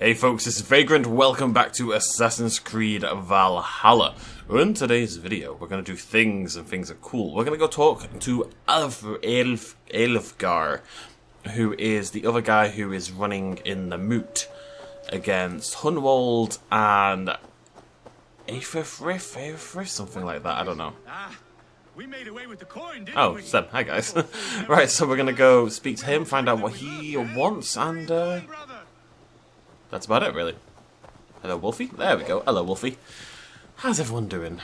Hey folks, this is Vagrant. Welcome back to Assassin's Creed Valhalla. In today's video, we're going to do things, and things are cool. We're going to go talk to Elfgar, who is the other guy who is running in the moot against Hunwald and Eivor, something like that, I don't know. We made away with the coin, didn't Oh, we? Seb, hi guys. Right, so we're going to go speak to him, find out what he wants, and that's about it, really. Hello, Wolfie. There we go. Hello, Wolfie. How's everyone doing?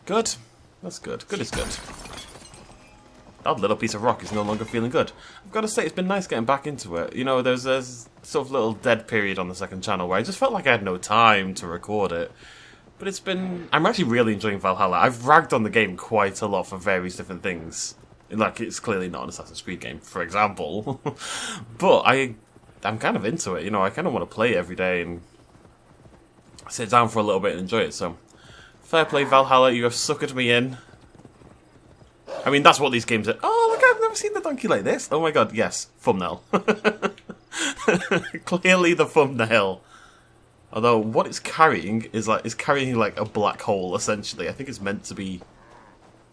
Good? That's good. Good is good. That little piece of rock is no longer feeling good. I've got to say, it's been nice getting back into it. You know, there's sort of little dead period on the second channel where I just felt like I had no time to record it. But it's been... I'm actually really enjoying Valhalla. I've ragged on the game quite a lot for various different things. Like, it's clearly not an Assassin's Creed game, for example. But I'm kind of into it, you know, I kind of want to play it every day and sit down for a little bit and enjoy it, so fair play Valhalla, you have suckered me in. I mean, that's what these games are. Oh, look, I've never seen the donkey like this. Oh my god, yes, thumbnail. Clearly the thumbnail. Although, what it's carrying is carrying like a black hole, essentially. I think it's meant to be...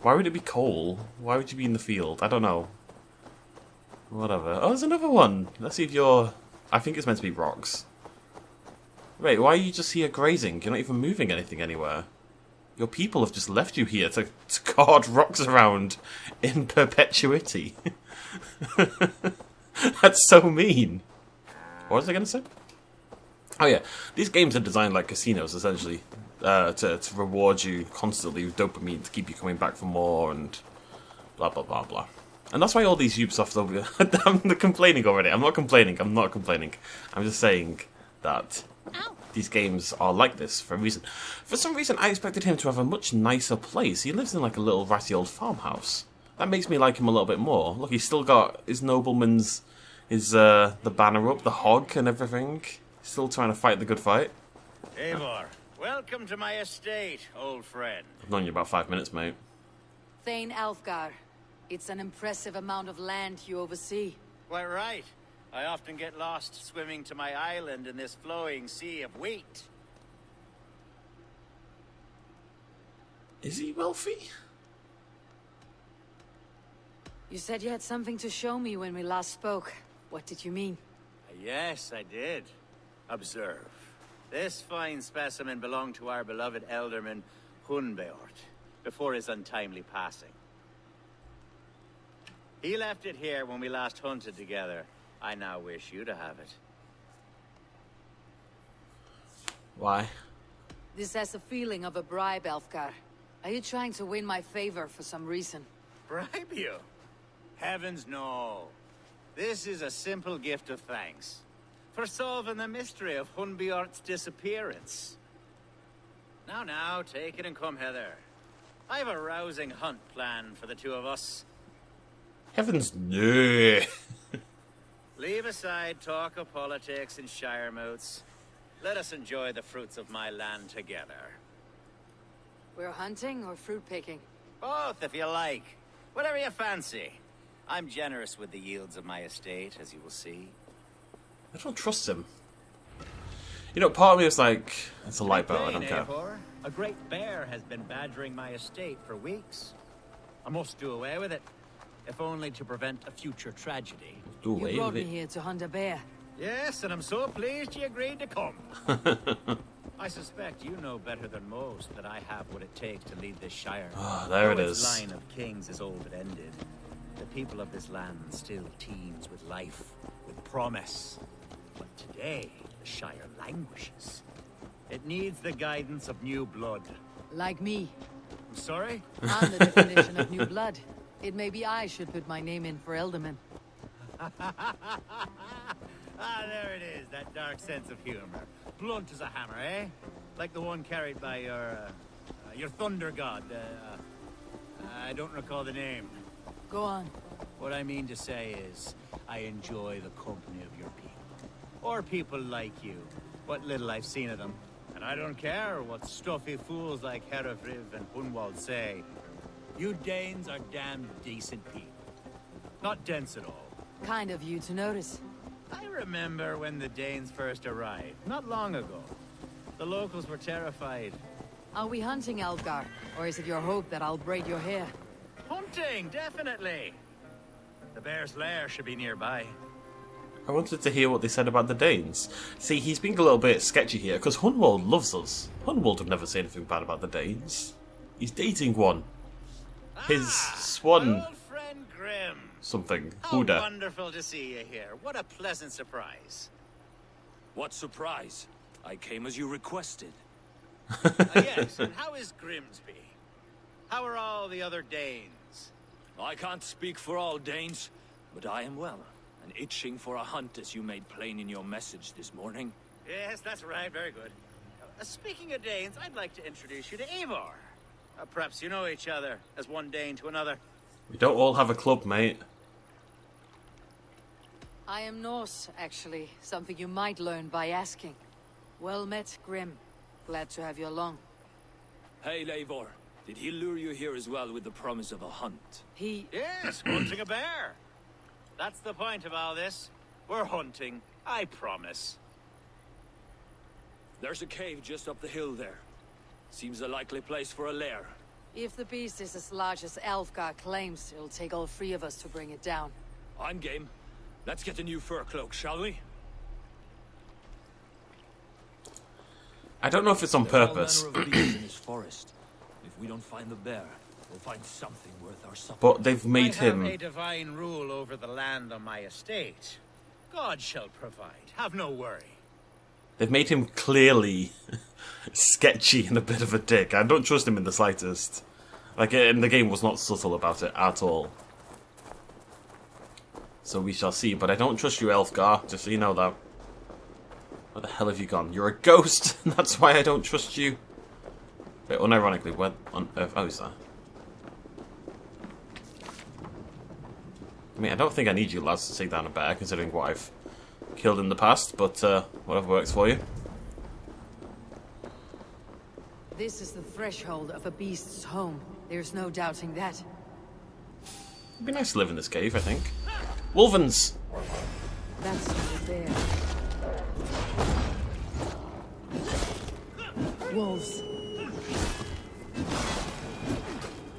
Why would it be coal? Why would you be in the field? I don't know. Whatever. Oh, there's another one. Let's see if you're... I think it's meant to be rocks. Wait, why are you just here grazing? You're not even moving anything anywhere. Your people have just left you here to guard rocks around in perpetuity. That's so mean. What was I going to say? Oh yeah, these games are designed like casinos, essentially. To reward you constantly with dopamine to keep you coming back for more and blah blah blah blah. And that's why all these Ubisoft... I'm complaining already. I'm not complaining. I'm just saying that these games are like this for a reason. For some reason, I expected him to have a much nicer place. He lives in like a little ratty old farmhouse. That makes me like him a little bit more. Look, he's still got his nobleman's... the banner up, the hog and everything. He's still trying to fight the good fight. Eivor, welcome to my estate, old friend. I've known you about 5 minutes, mate. Thane Elfgar. It's an impressive amount of land you oversee. Quite right. I often get lost swimming to my island in this flowing sea of wheat. Is he wealthy? You said you had something to show me when we last spoke. What did you mean? Yes, I did. Observe. This fine specimen belonged to our beloved Elderman Hunbeort before his untimely passing. He left it here when we last hunted together. I now wish you to have it. Why? This has a feeling of a bribe, Elfgar. Are you trying to win my favor for some reason? Bribe you? Heavens no. This is a simple gift of thanks for solving the mystery of Hunbeort's disappearance. Now, take it and come hither. I have a rousing hunt planned for the two of us. Heavens no. Leave aside talk of politics and shire moots. Let us enjoy the fruits of my land together. We're hunting or fruit picking? Both, if you like. Whatever you fancy. I'm generous with the yields of my estate, as you will see. I don't trust him. You know, part of me is like, it's a light boat, I don't care. Eivor. A great bear has been badgering my estate for weeks. I must do away with it, if only to prevent a future tragedy. Do away You brought with me it. here to hunt a bear. Yes, and I'm so pleased you agreed to come. I suspect you know better than most that I have what it takes to lead this shire. Ah, there it Though is. its line of kings is old and ended, the people of this land still teems with life, with promise. But today, the shire languishes. It needs the guidance of new blood. Like me. I'm sorry? I'm the definition of new blood. It may be I should put my name in for Elderman. There it is, that dark sense of humor. Blunt as a hammer, eh? Like the one carried by your thunder god. I don't recall the name. Go on. What I mean to say is, I enjoy the company of your people. Or people like you. What little I've seen of them. And I don't care what stuffy fools like Herefriv and Hunwald say. You Danes are damn decent people. Not dense at all. Kind of you to notice. I remember when the Danes first arrived, not long ago. The locals were terrified. Are we hunting Elfgar, or is it your hope that I'll braid your hair? Hunting, definitely. The bear's lair should be nearby. I wanted to hear what they said about the Danes. See, he's being a little bit sketchy here, because Hunwald loves us. Hunwald would never say anything bad about the Danes. He's dating one. His swan... Old friend Grim. Something. How Huda. wonderful to see you here. What a pleasant surprise. What surprise? I came as you requested. Yes, and how is Grimsby? How are all the other Danes? I can't speak for all Danes, but I am well, and itching for a hunt as you made plain in your message this morning. Yes, that's right. Very good. Speaking of Danes, I'd like to introduce you to Eivor. Perhaps you know each other as one Dane to another. We don't all have a club, mate. I am Norse, actually. Something you might learn by asking. Well met, Grim. Glad to have you along. Hey, Eivor. Did he lure you here as well with the promise of a hunt? He... Yes, hunting a bear. That's the point of all this. We're hunting, I promise. There's a cave just up the hill there. Seems a likely place for a lair. If the beast is as large as Elfgar claims, it'll take all three of us to bring it down. I'm game. Let's get a new fur cloak, shall we? I don't know if it's on purpose. There are all manner of beasts in this forest. If we don't find the bear, we'll find something worth our supper. But they've made I have him... a divine rule over the land on my estate. God shall provide. Have no worry. They've made him clearly sketchy and a bit of a dick. I don't trust him in the slightest. Like, and the game was not subtle about it at all. So we shall see. But I don't trust you, Elfgar, just so you know that. Where the hell have you gone? You're a ghost, and that's why I don't trust you. Wait, unironically, where on earth... Oh, he's there. I mean, I don't think I need you lads to take down a bear, considering what I've killed in the past, but whatever works for you. This is the threshold of a beast's home. There's no doubting that. It'd be nice to live in this cave, I think. Wolvens! That's over there. Wolves.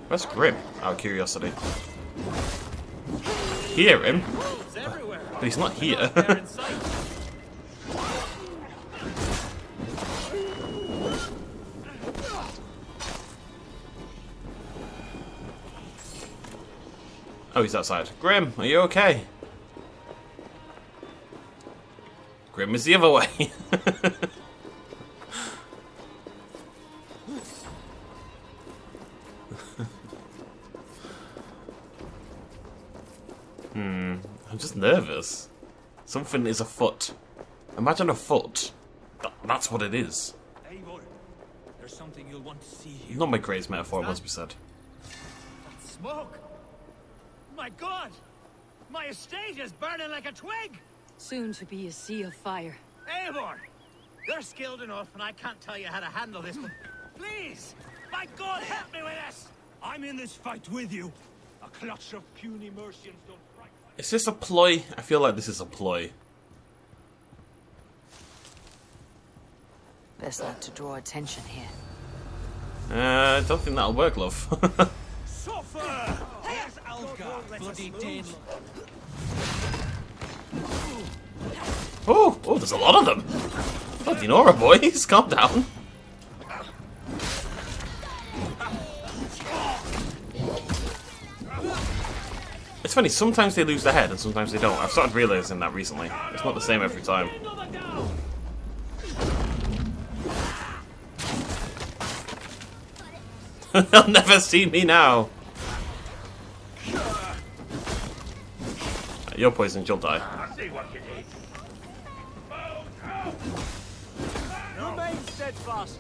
Where's Grim, out of curiosity? Hear him? It's everywhere. But he's not here. They're in sight. Oh, he's outside. Grim, are you okay? Grim is the other way. I'm just nervous. Something is afoot. Imagine a foot. That's what it is. Eivor, there's something you'll want to see here. Not my greatest metaphor, it must be said. Smoke! My God! My estate is burning like a twig! Soon to be a sea of fire. Eivor! You're skilled enough, and I can't tell you how to handle this, but please! My God, help me with this! I'm in this fight with you. A clutch of puny Mercians don't frighten. Is this a ploy? I feel like this is a ploy. Best not to draw attention here. I don't think that'll work, love. Suffer! Here's Elfgar, bloody Dane. Oh, there's a lot of them. Bloody Nora, boys, calm down. It's funny, sometimes they lose their head and sometimes they don't. I've started realising that recently. It's not the same every time. They'll never see me now. You're poisoned, you'll die. Remain steadfast!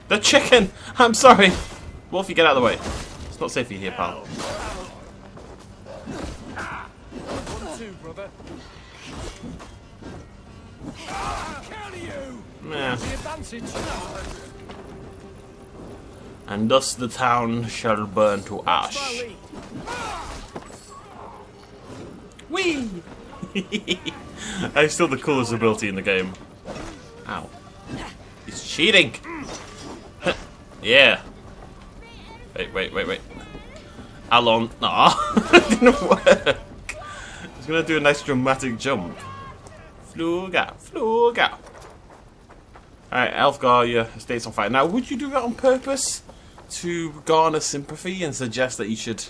The chicken! I'm sorry! Wolfie, get out of the way. It's not safe for you here, pal. 1-2, brother. Counter you! Nah. The advantage. And thus the town shall burn to ash. Whee! That's still the coolest ability in the game. Ow. He's cheating! Yeah. Wait. Alon. Aw. It didn't work. He's gonna do a nice dramatic jump. Fluga. Alright, Elfgar, your estate's on fire. Now, would you do that on purpose? To garner sympathy and suggest that you should,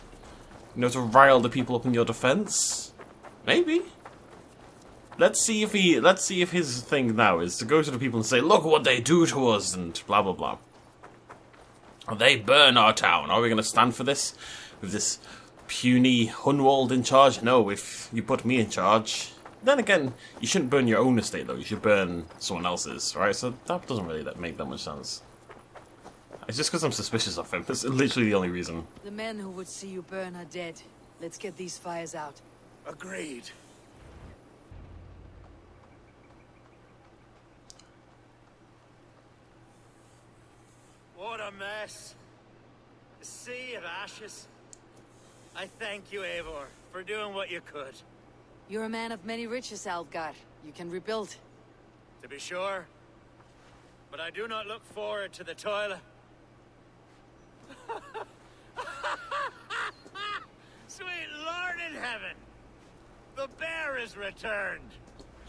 to rile the people up in your defense? Maybe. Let's see if his thing now is to go to the people and say, look what they do to us, and blah blah blah. They burn our town. Are we going to stand for this? With this puny Hunwald in charge? No, if you put me in charge. Then again, you shouldn't burn your own estate though, you should burn someone else's, right? So that doesn't really make that much sense. It's just because I'm suspicious of him. That's literally the only reason. The men who would see you burn are dead. Let's get these fires out. Agreed. What a mess. A sea of ashes. I thank you, Eivor, for doing what you could. You're a man of many riches, Elfgar. You can rebuild. To be sure. But I do not look forward to the toil. Sweet Lord in heaven! The bear is returned!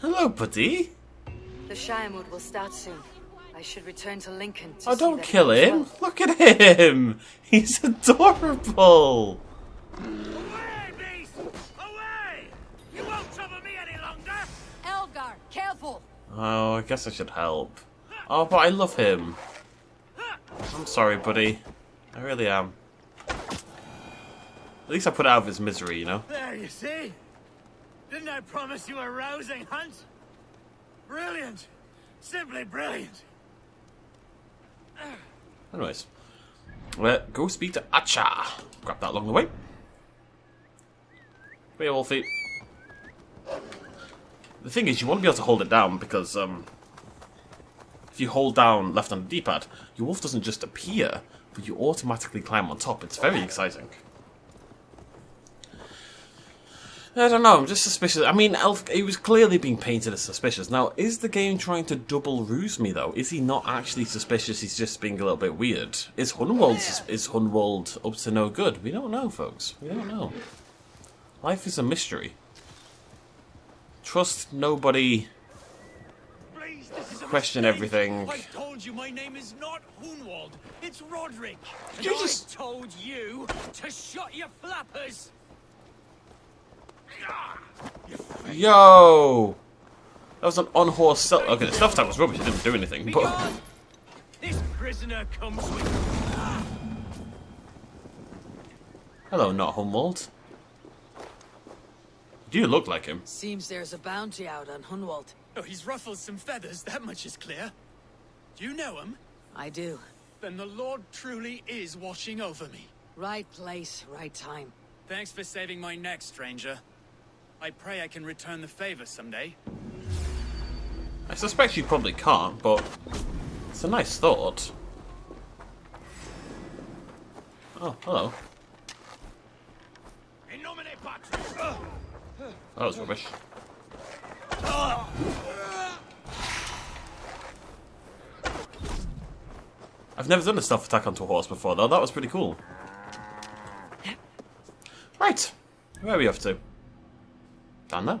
Hello, buddy. The Shiremood will start soon. I should return to Lincoln to Oh, see don't that kill it goes him. well. Look at him. He's adorable. Away, beast! Away! You won't trouble me any longer! Elfgar, careful! Oh, I guess I should help. Oh, but I love him. I'm sorry, buddy. I really am. At least I put it out of his misery, you know? There, you see? Didn't I promise you a rousing hunt? Brilliant! Simply brilliant! Anyways. Go speak to Acha. Grab that along the way. Be a Wolfie. The thing is, you want to be able to hold it down because, if you hold down left on the D-pad, your wolf doesn't just appear, but you automatically climb on top. It's very exciting. I don't know, I'm just suspicious. I mean, he was clearly being painted as suspicious. Now, is the game trying to double ruse me, though? Is he not actually suspicious, he's just being a little bit weird? Is Hunwald up to no good? We don't know, folks. We don't know. Life is a mystery. Trust nobody. Please, this is a Question mistake. everything. I told you my name is not Hunwald. It's Roderick. And You just- I told you to shut your flappers. Yo! That was an on-horse self. Okay, the stuff tag was rubbish, it didn't do anything, but. Begone! This prisoner comes with... Hello, not Hunwald. Do you look like him? Seems there's a bounty out on Hunwald. Oh, he's ruffled some feathers, that much is clear. Do you know him? I do. Then the Lord truly is watching over me. Right place, right time. Thanks for saving my neck, stranger. I pray I can return the favor someday. I suspect you probably can't, but it's a nice thought. Oh, hello. In nomine Patris. That was rubbish. I've never done a stealth attack onto a horse before, though. That was pretty cool. Right. Where are we off to? Down there.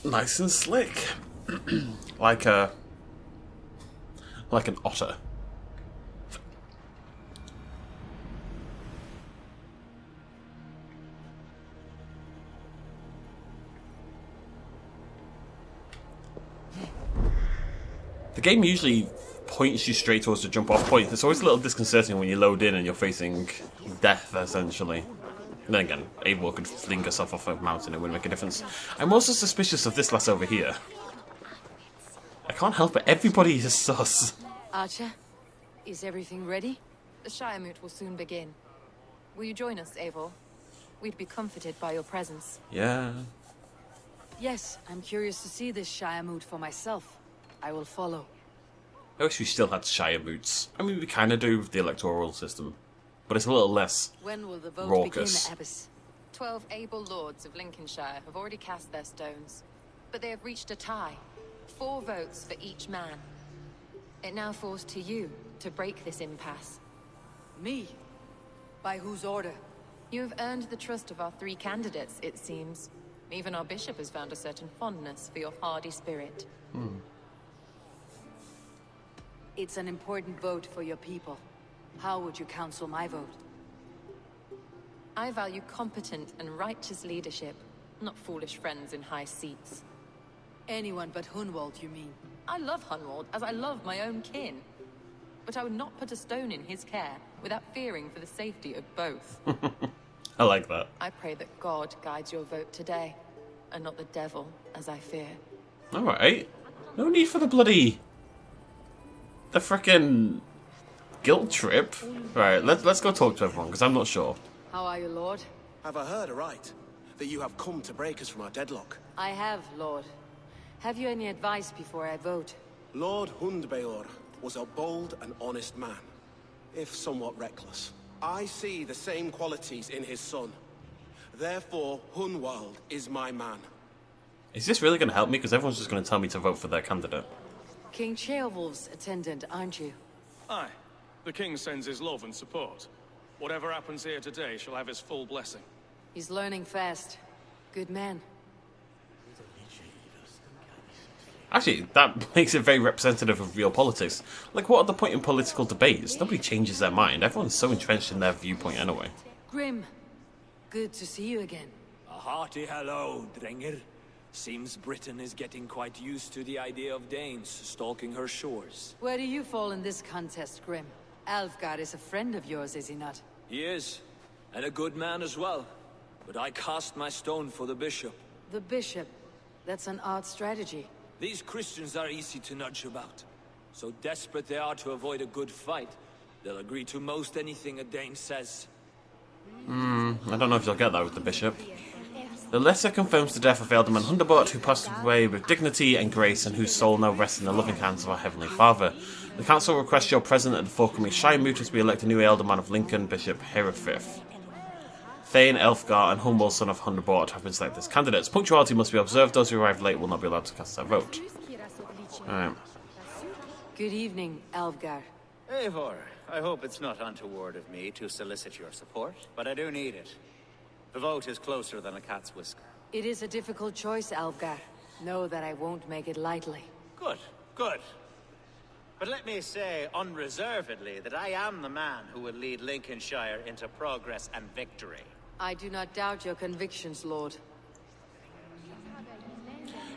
Nice and slick. like an otter. The game usually points you straight towards the jump off point. It's always a little disconcerting when you load in and you're facing death, essentially. And then again, Eivor could fling herself off a mountain, it wouldn't make a difference. I'm also suspicious of this lass over here. I can't help it, everybody is sus. Archer, is everything ready? The Shiremoot will soon begin. Will you join us, Eivor? We'd be comforted by your presence. Yeah. Yes, I'm curious to see this Shiremoot for myself. I will follow. I wish we still had Shire moots. I mean, we kind of do with the electoral system, but it's a little less When will the vote raucous. begin, Abbess? 12 able lords of Lincolnshire have already cast their stones, but they have reached a tie. 4 votes for each man. It now falls to you to break this impasse. Me? By whose order? You have earned the trust of our 3 candidates, it seems. Even our bishop has found a certain fondness for your hardy spirit. It's an important vote for your people. How would you counsel my vote? I value competent and righteous leadership, not foolish friends in high seats. Anyone but Hunwald, you mean? I love Hunwald as I love my own kin. But I would not put a stone in his care without fearing for the safety of both. I like that. I pray that God guides your vote today, and not the devil, as I fear. Alright. No need for the bloody... the frickin' guilt trip. Right, let's go talk to everyone, because I'm not sure. How are you, Lord? Have I heard aright that you have come to break us from our deadlock? I have, Lord. Have you any advice before I vote? Lord Hundbeor was a bold and honest man, if somewhat reckless. I see the same qualities in his son. Therefore, Hunwald is my man. Is this really going to help me? Because everyone's just going to tell me to vote for their candidate. King Ceolwulf's attendant, aren't you? Aye. The king sends his love and support. Whatever happens here today shall have his full blessing. He's learning fast. Good man. Actually, that makes it very representative of real politics. Like, what are the point in political debates? Nobody changes their mind. Everyone's so entrenched in their viewpoint anyway. Grim, good to see you again. A hearty hello, Drenger. Seems Britain is getting quite used to the idea of Danes stalking her shores. Where do you fall in this contest, Grim? Elfgar is a friend of yours, is he not? He is, and a good man as well. But I cast my stone for the bishop. The bishop? That's an odd strategy. These Christians are easy to nudge about. So desperate they are to avoid a good fight, they'll agree to most anything a Dane says. I don't know if you'll get that with the bishop. The letter confirms the death of Ealdorman Hundebot, who passed away with dignity and grace and whose soul now rests in the loving hands of our Heavenly Father. The council requests your presence at the forthcoming Shire Moot to be elected new Ealdorman of Lincoln, Bishop Herefith. Thane, Elfgar, and Humble, son of Hundebot, have been selected as candidates. Punctuality must be observed. Those who arrive late will not be allowed to cast their vote. Alright. Good evening, Elfgar. Eivor, I hope it's not untoward of me to solicit your support, but I do need it. The vote is closer than a cat's whisker. It is a difficult choice, Elfgar. Know that I won't make it lightly. Good, good. But let me say unreservedly that I am the man who will lead Lincolnshire into progress and victory. I do not doubt your convictions, Lord.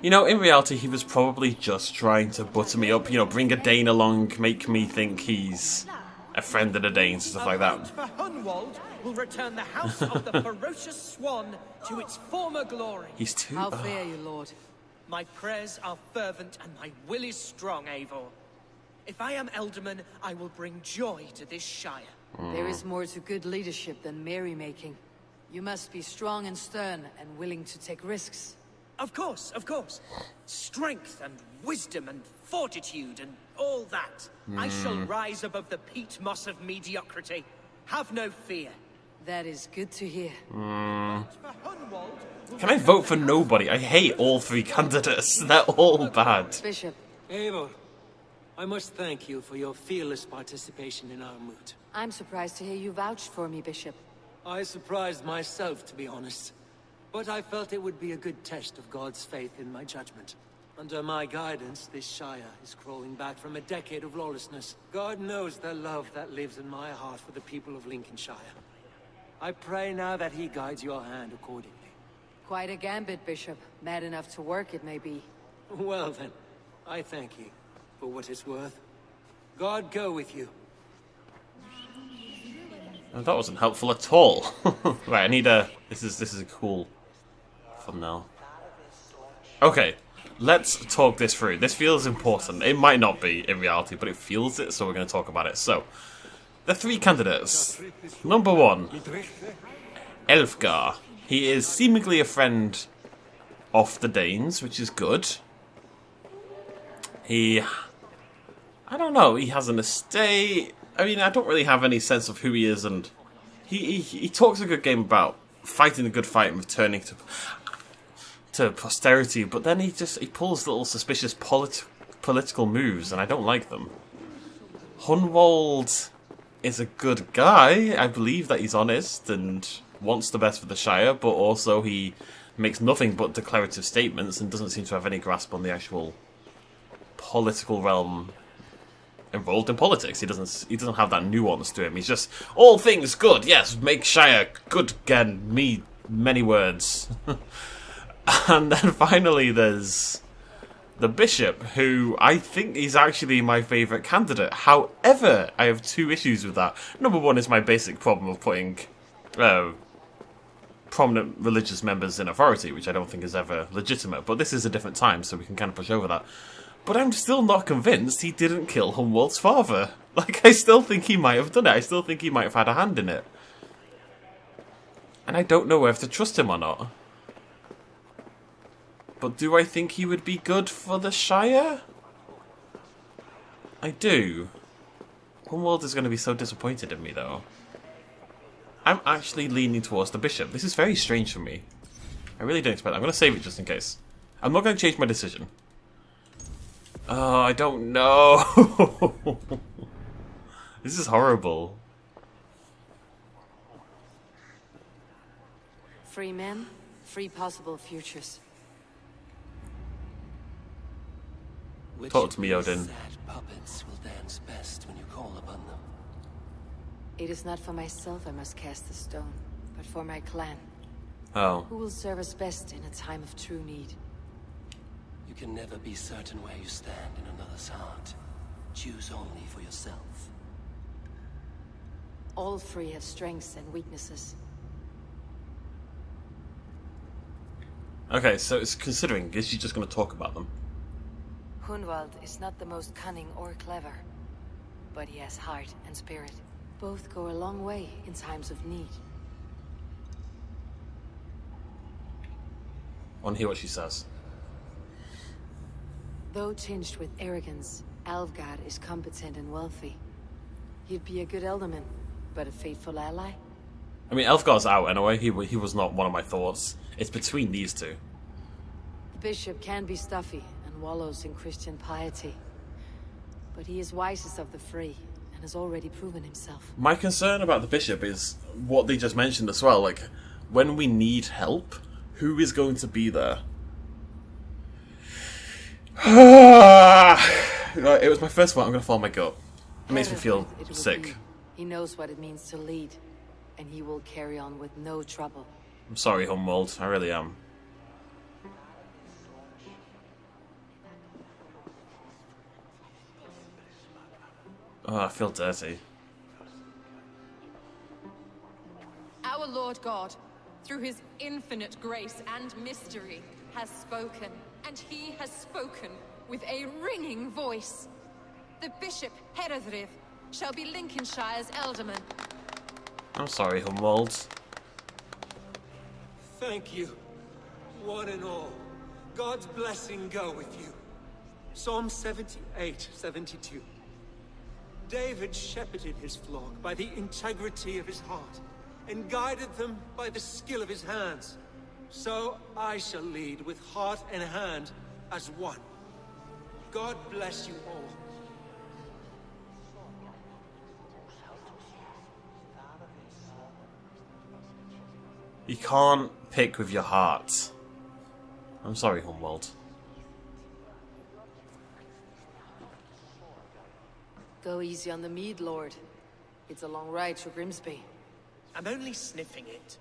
You know, in reality, he was probably just trying to butter me up, you know, bring a Dane along, make me think he's a friend of the Danes, stuff like that. For Hunwald will return the house of the ferocious swan to its former glory. He's too... How fare you, Lord? My prayers are fervent and my will is strong, Eivor. If I am Ealdorman, I will bring joy to this shire. There is more to good leadership than merrymaking. You must be strong and stern and willing to take risks. Of course, of course. Strength and wisdom and fortitude and all that. I shall rise above the peat moss of mediocrity. Have no fear. That is good to hear. Can I vote for nobody? I hate all 3 candidates. They're all bad. Bishop, Eivor, I must thank you for your fearless participation in our moot. I'm surprised to hear you vouched for me, Bishop. I surprised myself, to be honest. But I felt it would be a good test of God's faith in my judgment. Under my guidance, this shire is crawling back from a decade of lawlessness. God knows the love that lives in my heart for the people of Lincolnshire. I pray now that he guides your hand accordingly. Quite a gambit, Bishop. Mad enough to work, it may be. Well then, I thank you for what it's worth. God go with you. Oh, that wasn't helpful at all. Right, I need a... This is a cool thumbnail. Okay, let's talk this through. This feels important. It might not be in reality, but it feels it, so we're going to talk about it. So, the 3 candidates. Number 1, Elfgar. He is seemingly a friend of the Danes, which is good. I I don't know. He has an estate. I mean, I don't really have any sense of who he is, and he talks a good game about fighting a good fight and returning to posterity, but then he pulls little suspicious political moves, and I don't like them. Hunwald is a good guy. I believe that he's honest and wants the best for the Shire, but also he makes nothing but declarative statements and doesn't seem to have any grasp on the actual political realm involved in politics. He doesn't have that nuance to him. He's just, all things good, yes, make Shire good again, me many words. And then finally there's the Bishop, who I think is actually my favourite candidate. However, I have two issues with that. Number one is my basic problem of putting prominent religious members in authority, which I don't think is ever legitimate. But this is a different time, so we can kind of push over that. But I'm still not convinced he didn't kill Hunwald's father. Like, I still think he might have done it. I still think he might have had a hand in it. And I don't know whether to trust him or not. But do I think he would be good for the Shire? I do. Hunwald is going to be so disappointed in me, though. I'm actually leaning towards the Bishop. This is very strange for me. I really didn't expect that. I'm going to save it just in case. I'm not going to change my decision. Oh, I don't know. This is horrible. Free men, free possible futures. Talk to me, Odin. Sad puppets will dance best when you call upon them. It is not for myself I must cast the stone, but for my clan. Oh. Who will serve us best in a time of true need? You can never be certain where you stand in another's heart. Choose only for yourself. All three have strengths and weaknesses. Okay, so it's considering, is she just going to talk about them? Hunwald is not the most cunning or clever, but he has heart and spirit. Both go a long way in times of need. I want to hear what she says. Though tinged with arrogance, Elfgar is competent and wealthy. He'd be a good Elderman, but a faithful ally? I mean, Elfgar's out anyway. He was not one of my thoughts. It's between these two. The Bishop can be stuffy and wallows in Christian piety. But he is wisest of the three, and has already proven himself. My concern about the Bishop is what they just mentioned as well. Like, when we need help, who is going to be there? It was my first one. I'm going to follow my gut. It makes me feel sick. He knows what it means to lead, and he will carry on with no trouble. I'm sorry, Hunwald. I really am. Oh, I feel dirty. Our Lord God, through his infinite grace and mystery, has spoken, and he has spoken with a ringing voice. The Bishop Heredriv shall be Lincolnshire's Elderman. I'm sorry, Hunwald. Thank you, one and all. God's blessing go with you. Psalm 78, 72. David shepherded his flock by the integrity of his heart, and guided them by the skill of his hands. So I shall lead with heart and hand as one. God bless you all. You can't pick with your heart. I'm sorry, Hunwald. Go easy on the mead, Lord. It's a long ride to Grimsby. I'm only sniffing it.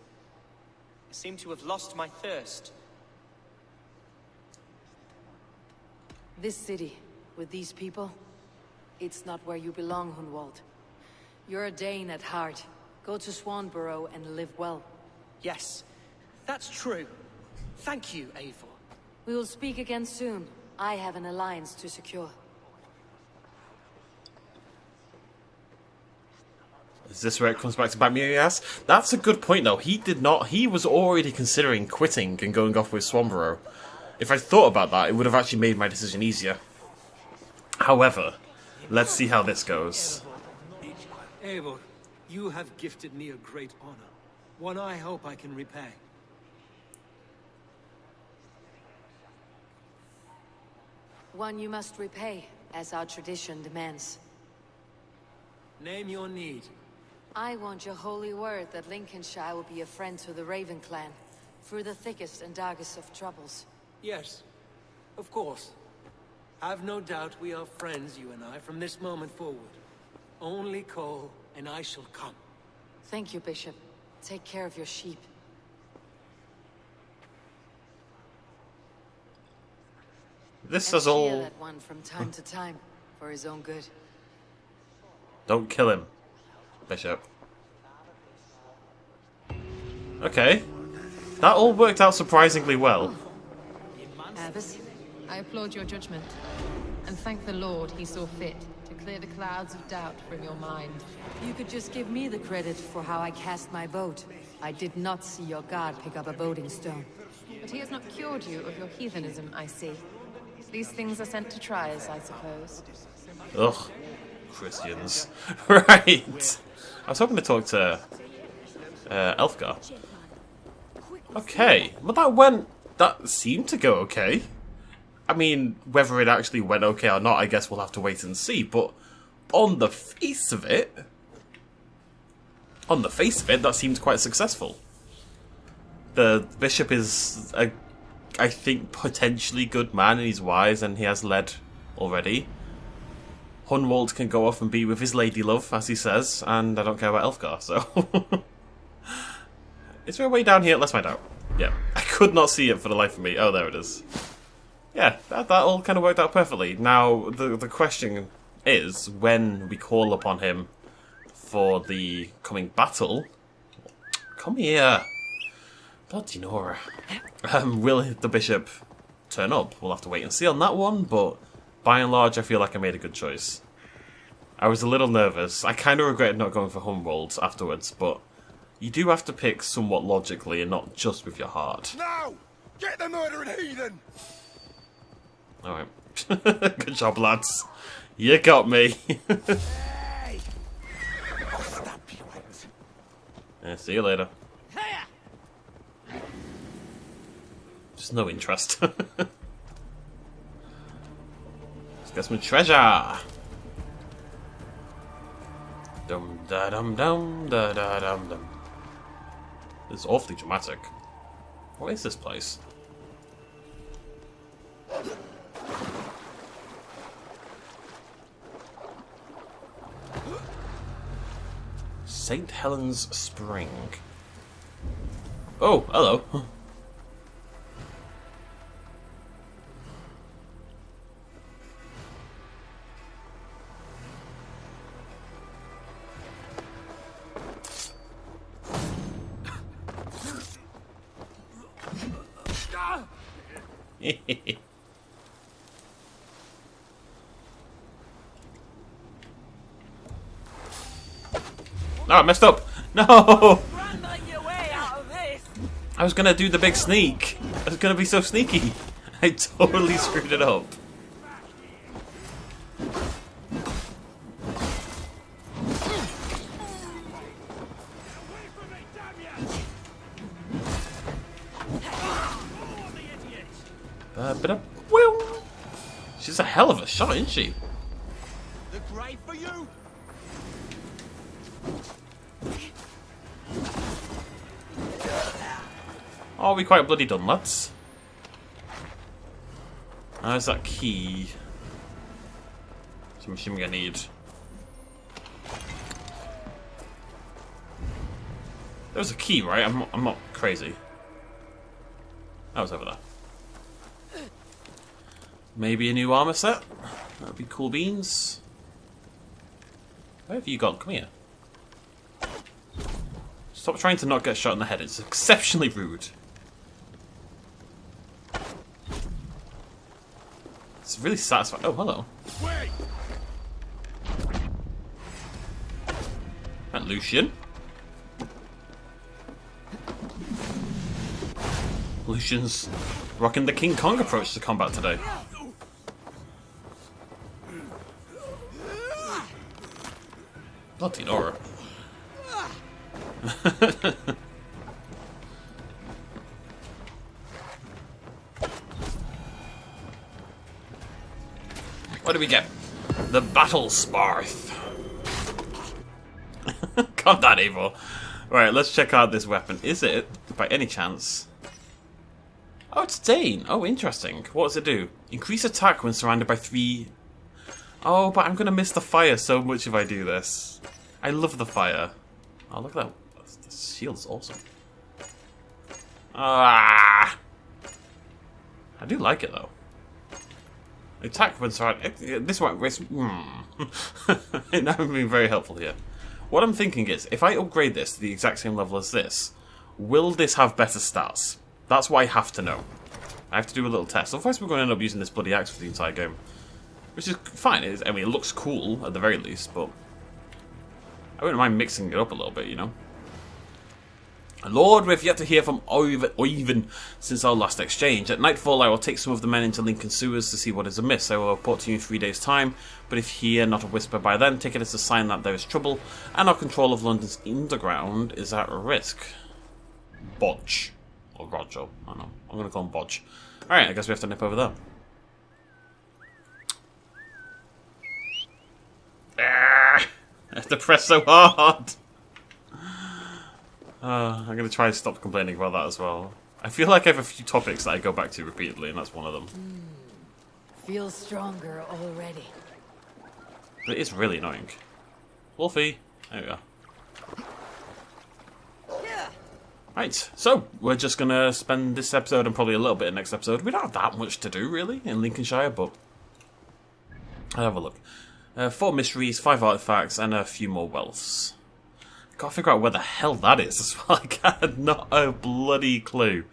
I seem to have lost my thirst. This city, with these people, it's not where you belong, Hunwald. You're a Dane at heart. Go to Swanborough and live well. Yes, that's true. Thank you, Eivor. We will speak again soon. I have an alliance to secure. Is this where it comes back to bite me in the ass? That's a good point, though. He was already considering quitting and going off with Swanborough. If I thought about that, it would have actually made my decision easier. However, Let's see how this goes. Eivor, you have gifted me a great honor. One I hope I can repay. One you must repay, as our tradition demands. Name your need. I want your holy word that Lincolnshire will be a friend to the Raven clan, through the thickest and darkest of troubles. Yes, of course. Have no doubt we are friends, you and I, from this moment forward. Only call, and I shall come. Thank you, Bishop. Take care of your sheep. This And is all... cheer that one from time to time, for his own good. Don't kill him, Bishop. Okay. That all worked out surprisingly well. Abbess? I applaud your judgment, and thank the Lord he saw fit to clear the clouds of doubt from your mind. You could just give me the credit for how I cast my boat. I did not see your god pick up a boating stone. But he has not cured you of your heathenism, I see. These things are sent to trials, I suppose. Ugh. Christians. Right. I was hoping to talk to Elfgar. Okay. Well, that seemed to go okay. I mean, whether it actually went okay or not, I guess we'll have to wait and see. But on the face of it, that seemed quite successful. The bishop is I think, potentially good man, and he's wise, and he has led already. Hunwald can go off and be with his lady love, as he says, and I don't care about Elfgar, so... Is there a way down here? Let's find out. Yeah, I could not see it for the life of me. Oh, there it is. Yeah, that all kind of worked out perfectly. Now, the question is, when we call upon him for the coming battle... Come here! Bloody Nora. Will the bishop turn up? We'll have to wait and see on that one, but by and large, I feel like I made a good choice. I was a little nervous. I kind of regretted not going for Hunwald afterwards, but you do have to pick somewhat logically and not just with your heart. Now! Get the murdering heathen! Alright. Good job, lads. You got me. Hey! I'll stab you. Yeah, see you later. Just no interest. Let's get some treasure. Dum da dum dum da da dum dum. This is awfully dramatic. What is this place? St. Helens Spring. Oh, hello. No, I messed up. No! I was gonna do the big sneak. I was gonna be so sneaky. I totally screwed it up. She's a hell of a shot, isn't she? The grave for you! Oh, we quite bloody done, lads. How's that key? I'm assuming I need. There was a key, right? I'm not crazy. That was over there. Maybe a new armor set? That'd be cool beans. Where have you gone? Come here. Stop trying to not get shot in the head. It's exceptionally rude. It's really satisfying. Oh, hello. Wait! That Lucian. Lucian's rocking the King Kong approach to combat today. Bloody Nora. What do we get? The Battle Sparth. Got that, Eivor. Right, let's check out this weapon. Is it, by any chance... Oh, it's Dane. Oh, interesting. What does it do? Increase attack when surrounded by 3... Oh, but I'm going to miss the fire so much if I do this. I love the fire. Oh, look at that. The shield's awesome. Ah! I do like it, though. Attack when surrounded... This one... Now I'm being very helpful here. What I'm thinking is, if I upgrade this to the exact same level as this, will this have better stats? That's what I have to know. I have to do a little test. Otherwise we're going to end up using this bloody axe for the entire game. Which is fine. I mean, it looks cool, at the very least, but... I wouldn't mind mixing it up a little bit, you know? Lord, we've yet to hear from Oiven since our last exchange. At nightfall, I will take some of the men into Lincoln sewers to see what is amiss. I will report to you in 3 days' time, but if hear not a whisper by then, take it as a sign that there is trouble, and our control of London's underground is at risk. Bodge. Or Roger. I don't know. I'm going to call him Bodge. Alright, I guess we have to nip over there. I have to press so hard. I'm going to try and stop complaining about that as well. I feel like I have a few topics that I go back to repeatedly, and that's one of them. Feel stronger already. But it is really annoying. Wolfie! There we go. Right, so we're just going to spend this episode and probably a little bit of next episode. We don't have that much to do, really, in Lincolnshire, but... I'll have a look. 4 mysteries, 5 artifacts, and a few more wealths. Gotta figure out where the hell that is as well. I had not a bloody clue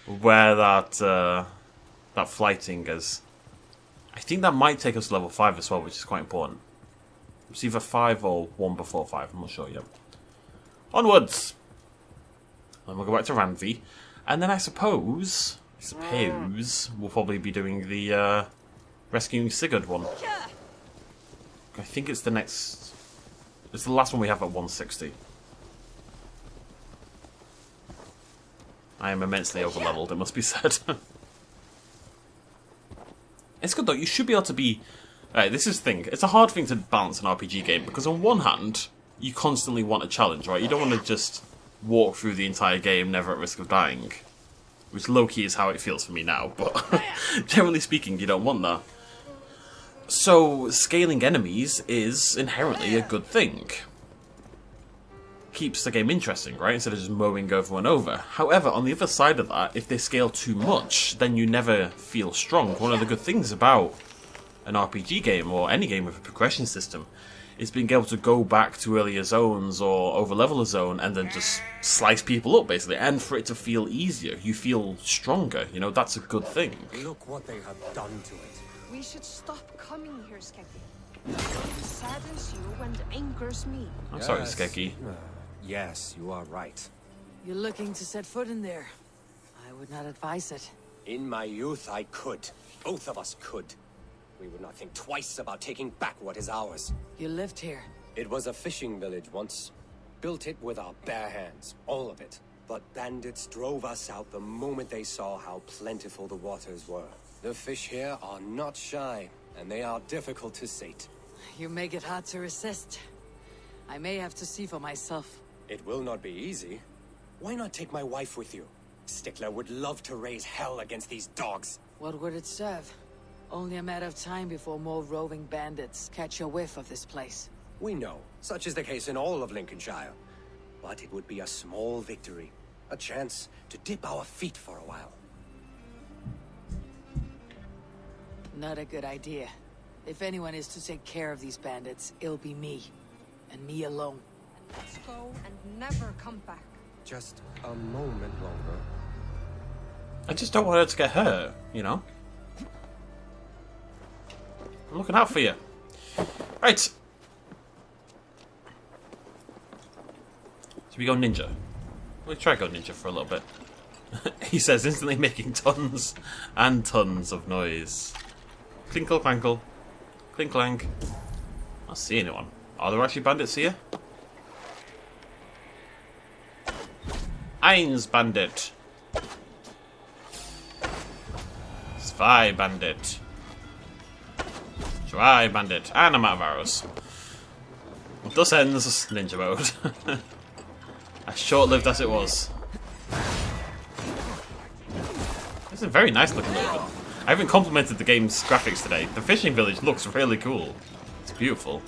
where that flighting is. I think that might take us to level 5 as well, which is quite important. It's either 5 or 1 before 5, I'm not sure yet. Onwards! Then we'll go back to Ranvi. And then I suppose we'll probably be doing the rescuing Sigurd one. I think it's the next... It's the last one we have at 160. I am immensely over-leveled, it must be said. It's good though, you should be able to be... this is the thing, it's a hard thing to balance an RPG game, because on one hand, you constantly want a challenge, right? You don't want to just walk through the entire game never at risk of dying. Which low-key is how it feels for me now, but generally speaking, you don't want that. So, scaling enemies is inherently a good thing. Keeps the game interesting, right? Instead of just mowing everyone over. However, on the other side of that, if they scale too much, then you never feel strong. One of the good things about an RPG game, or any game with a progression system, is being able to go back to earlier zones or over-level a zone and then just slice people up, basically. And for it to feel easier, you feel stronger. You know, that's a good thing. Look what they have done to it. We should stop coming here, Skeggy. It saddens you and angers me. I'm sorry, Skeggy. Yes, you are right. You're looking to set foot in there. I would not advise it. In my youth, I could. Both of us could. We would not think twice about taking back what is ours. You lived here. It was a fishing village once. Built it with our bare hands, all of it. But bandits drove us out the moment they saw how plentiful the waters were. The fish here are not shy, and they are difficult to sate. You make it hard to resist. I may have to see for myself. It will not be easy. Why not take my wife with you? Stickler would love to raise hell against these dogs. What would it serve? Only a matter of time before more roving bandits catch a whiff of this place. We know. Such is the case in all of Lincolnshire. But it would be a small victory. A chance to dip our feet for a while. Not a good idea. If anyone is to take care of these bandits, it'll be me. And me alone. Let's go and never come back. Just a moment longer. I just don't want her to get hurt, you know? I'm looking out for you. Right. Should we go ninja? We'll try go ninja for a little bit. He says, instantly making tons and tons of noise. Clinkle clankle. Clink clank. I don't see anyone. Are there actually bandits here? Eins Bandit. Zwei Bandit. Zwei Bandit. And I'm out of arrows. Thus ends ninja mode. As short-lived as it was. This is a very nice looking little bit. I haven't complimented the game's graphics today. The fishing village looks really cool. It's beautiful.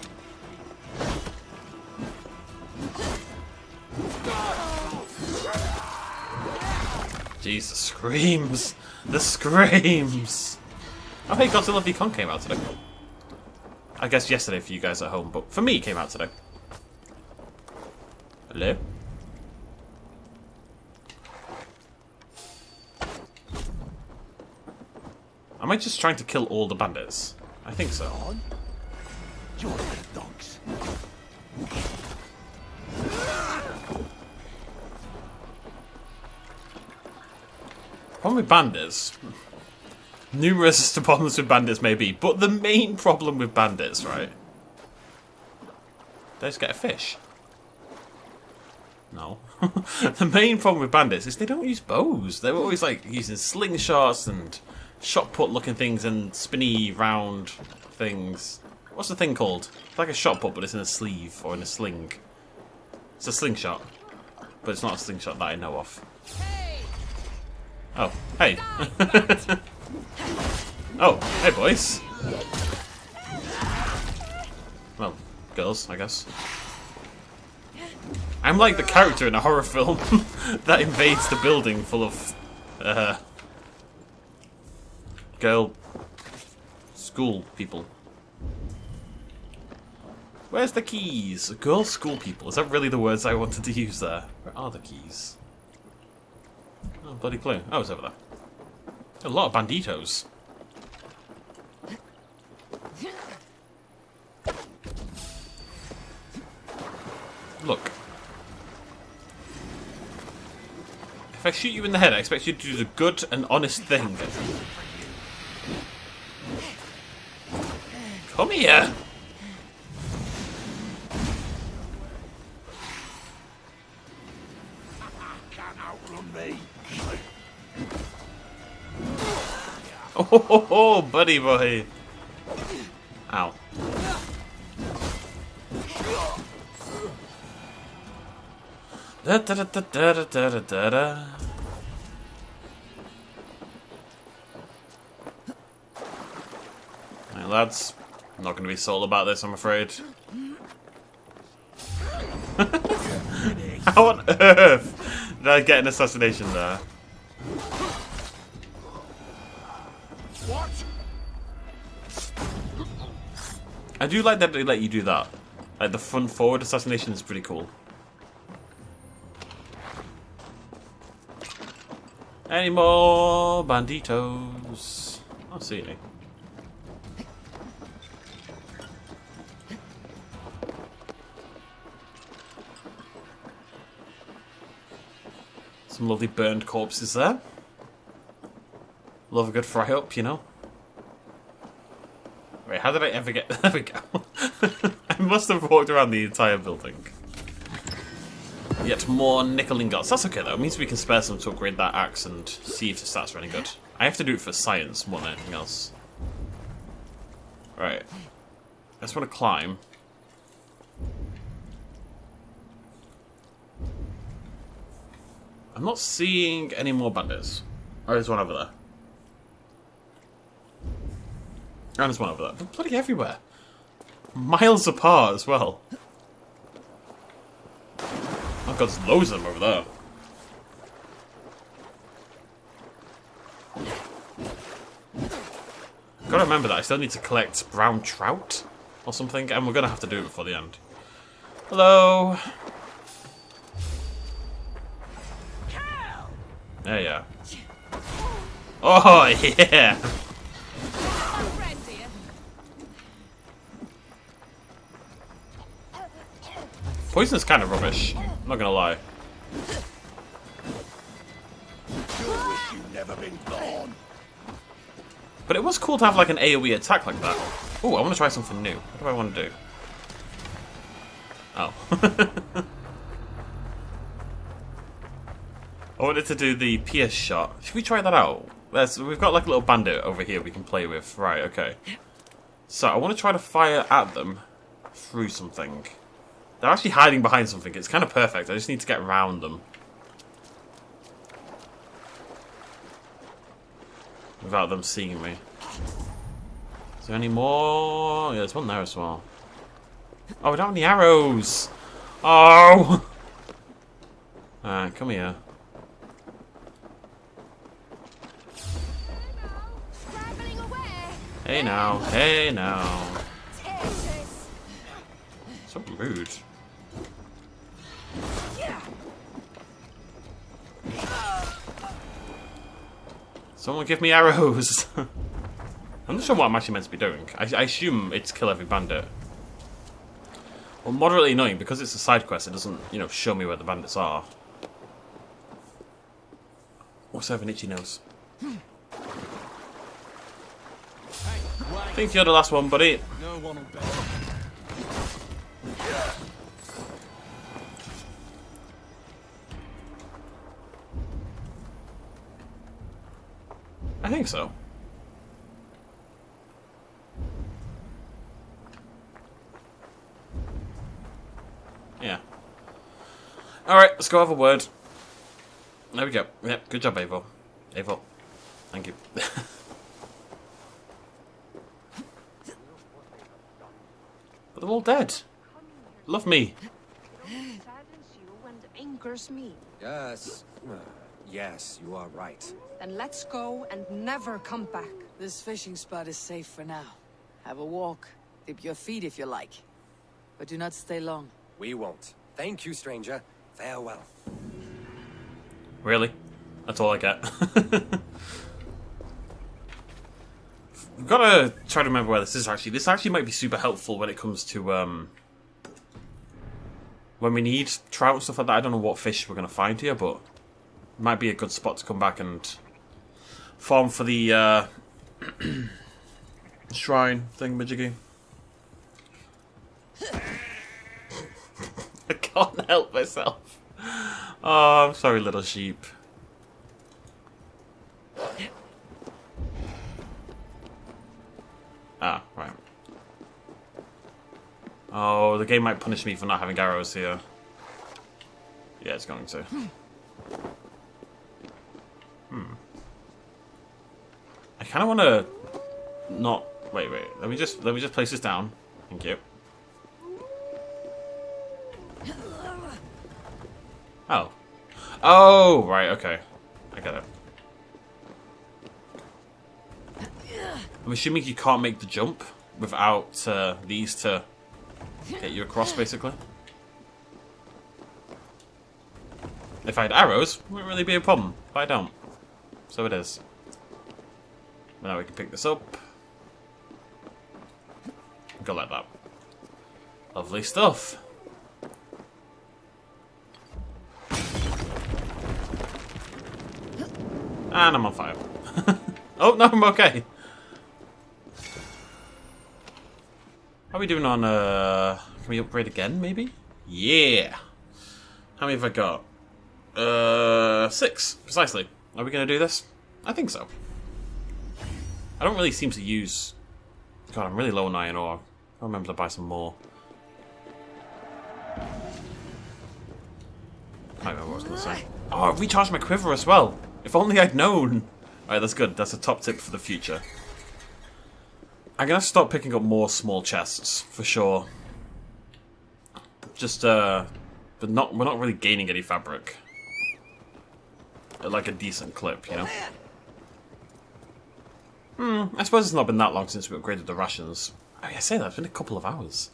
Jesus, screams! The screams! Oh hey, Godzilla v Kong came out today. I guess yesterday for you guys at home, but for me it came out today. Hello? Am I just trying to kill all the bandits? I think so. You're the dogs. Problem with bandits. Numerous problems with bandits may be, but the main problem with bandits, right? They just get a fish. No. The main problem with bandits is they don't use bows. They're always like using slingshots and shot put looking things and spinny round things. What's the thing called? It's like a shot put, but it's in a sleeve or in a sling. It's a slingshot, but it's not a slingshot that I know of. Oh, hey. Oh, hey boys. Well, girls, I guess. I'm like the character in a horror film that invades the building full of girl school people. Where's the keys? Girl school people. Is that really the words I wanted to use there? Where are the keys? Oh, bloody clue. Oh, it's over there. A lot of banditos. Look. If I shoot you in the head, I expect you to do the good and honest thing. Come here! Oh, buddy boy. Ow. Da da da da da da da da. Right, lads. I'm not going to be sold about this, I'm afraid. How on earth did I get an assassination there? I do like that they let you do that. Like the front forward assassination is pretty cool. Any more banditos? I don't see any. Some lovely burned corpses there. Love a good fry up, you know. Wait, how did I ever get... There we go. I must have walked around the entire building. Yet more nickel ingots. That's okay though. It means we can spare some to upgrade that axe and see if the stats are any good. I have to do it for science more than anything else. Right. I just want to climb. I'm not seeing any more bandits. Oh, there's one over there. And there's one over there. They're bloody everywhere. Miles apart as well. Oh god, there's loads of them over there. Gotta remember that I still need to collect brown trout or something, and we're gonna have to do it before the end. Hello. There you are. Oh yeah. Poison is kind of rubbish. I'm not gonna lie. But it was cool to have like an AoE attack like that. Ooh, I want to try something new. What do I want to do? Oh. I wanted to do the pierce shot. Should we try that out? We've got like a little bandit over here we can play with. Right, okay. So I want to try to fire at them through something. They're actually hiding behind something. It's kind of perfect. I just need to get around them. Without them seeing me. Is there any more? Yeah, there's one there as well. Oh, we don't have any arrows! Oh! Alright, come here. Hey now, hey now. So rude. Someone give me arrows! I'm not sure what I'm actually meant to be doing. I assume it's kill every bandit. Well, moderately annoying, because it's a side quest, it doesn't, you know, show me where the bandits are. Also have an itchy nose. I think you're the last one, buddy. No one will bet. I think so. Yeah. Alright, let's go have a word. There we go. Yep, good job, Eivor. Eivor. Thank you. But they're all dead. Love me. Saddens you and anchors me. Yes. Yes, you are right. Then let's go and never come back. This fishing spot is safe for now. Have a walk. Dip your feet if you like. But do not stay long. We won't. Thank you, stranger. Farewell. Really? That's all I get. We've got to try to remember where this is actually. This actually might be super helpful when it comes to, when we need trout and stuff like that. I don't know what fish we're going to find here, but it might be a good spot to come back and farm for the, shrine thingamajiggy. I can't help myself. Oh, I'm sorry, little sheep. Ah, right. Oh, the game might punish me for not having arrows here. Yeah, it's going to. I kind of want to not. Wait. Let me just place this down. Thank you. Oh. Oh, right. Okay. I get it. I'm assuming you can't make the jump without these to get you across, basically. If I had arrows, it wouldn't really be a problem, but I don't. So it is. Now we can pick this up. Go like that. Lovely stuff. And I'm on fire. Oh, no, I'm okay. How are we doing on, can we upgrade again, maybe? Yeah! How many have I got? 6, precisely. Are we going to do this? I think so. I don't really seem to use... God, I'm really low on iron ore. I remember to buy some more. I don't know what I was going to say. Oh, I recharged my quiver as well. If only I'd known. Alright, that's good. That's a top tip for the future. I'm gonna start picking up more small chests, for sure. Just, but we're not really gaining any fabric. At like a decent clip, you know? I suppose it's not been that long since we upgraded the rations. Oh, yeah, I say that, it's been a couple of hours.